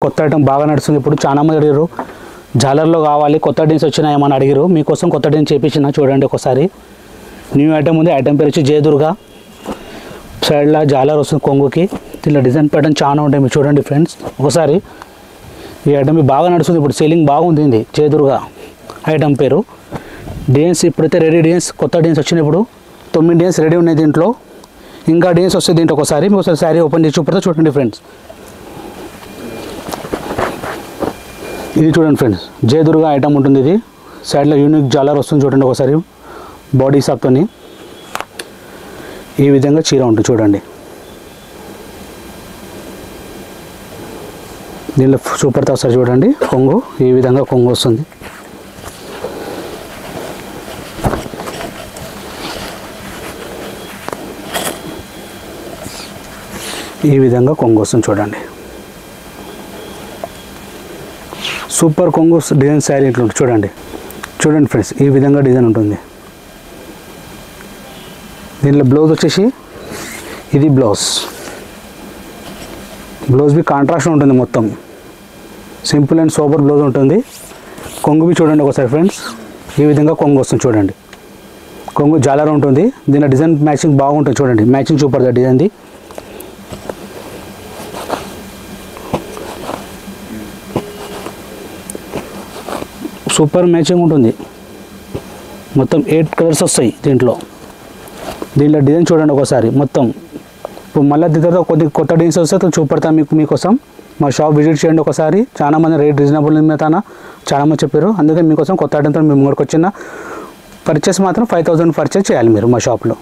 కొత్త ఐటమ్ బాగా నడుస్తుంది ఇప్పుడు. చాలా మంది అడిగారు జాలర్లో కావాలి, కొత్త డిజైన్స్ వచ్చినా ఏమని అడిగారు. మీకోసం కొత్త డిజైన్ చేపించిన చూడండి ఒకసారి. న్యూ ఐటమ్ ఉంది. ఐటమ్ పేరు వచ్చి జయదుర్గా. సైడ్లో జాలర్ వస్తుంది కొంగుకి. దీనిలో డిజైన్ ప్యాటర్న్ చాలా ఉంటాయి, మీరు చూడండి ఫ్రెండ్స్ ఒకసారి. ఈ ఐటమ్ బాగా నడుస్తుంది ఇప్పుడు, సేలింగ్ బాగుంది. ఇది జయదుర్గా ఐటమ్ పేరు. డిజైన్స్ ఇప్పుడైతే రెడీ డిజైన్స్, కొత్త డిజైన్స్ వచ్చినప్పుడు 9 డిజైన్స్ రెడీ ఉన్నాయి దీంట్లో. ఇంకా డిజైన్స్ వస్తాయి దీంట్లో. ఒకసారి మీకు ఒకసారి శారీ ఓపెన్ చేసి చూపితే చూడండి ఫ్రెండ్స్. ఇది చూడండి ఫ్రెండ్స్, జయదుర్గా ఐటమ్ ఉంటుంది. ఇది సైడ్లో యూనిక్ జాలర్ వస్తుంది చూడండి ఒకసారి. బాడీ సాక్తోని ఈ విధంగా చీర ఉంటుంది చూడండి. దీనిలో సూపర్తో ఒకసారి చూడండి. కొంగు ఈ విధంగా కొంగు వస్తుంది. ఈ విధంగా కొంగు వస్తుంది చూడండి. సూపర్ కొంగు డిజైన్ శారీ ఇట్లా ఉంటుంది చూడండి. చూడండి ఫ్రెండ్స్, ఈ విధంగా డిజైన్ ఉంటుంది. దీనిలో బ్లౌజ్ వచ్చేసి ఇది బ్లౌజ్ బి కాంట్రాస్ట్ ఉంటుంది మొత్తం. సింపుల్ అండ్ సూపర్ బ్లౌజ్ ఉంటుంది. కొంగు బి చూడండి ఒకసారి ఫ్రెండ్స్. ఈ విధంగా కొంగు వస్తుంది చూడండి. కొంగు జాలర్ ఉంటుంది. దీని డిజైన్ మ్యాచింగ్ బాగుంటుంది చూడండి. మ్యాచింగ్ చూపడుతుంది డిజైన్ది. సూపర్ మ్యాచింగ్ ఉంటుంది. మొత్తం 8 కలర్స్ వస్తాయి దీంట్లో. దీంట్లో డిజైన్ చూడండి ఒకసారి మొత్తం. ఇప్పుడు మళ్ళీ దీంతో కొత్త డిజైన్స్ వస్తే చూపెడతాను మీకోసం. మా షాప్ విజిట్ చేయండి ఒకసారి. చాలా మంది రేట్ రీజనబుల్ మీద చాలా మంది చెప్పారు. అందుకే మీకోసం కొత్త ఐటమ్తో మేము ముందుకు వచ్చిన. పర్చేస్ మాత్రం 5000 పర్చేస్ చేయాలి మీరు మా షాప్లో.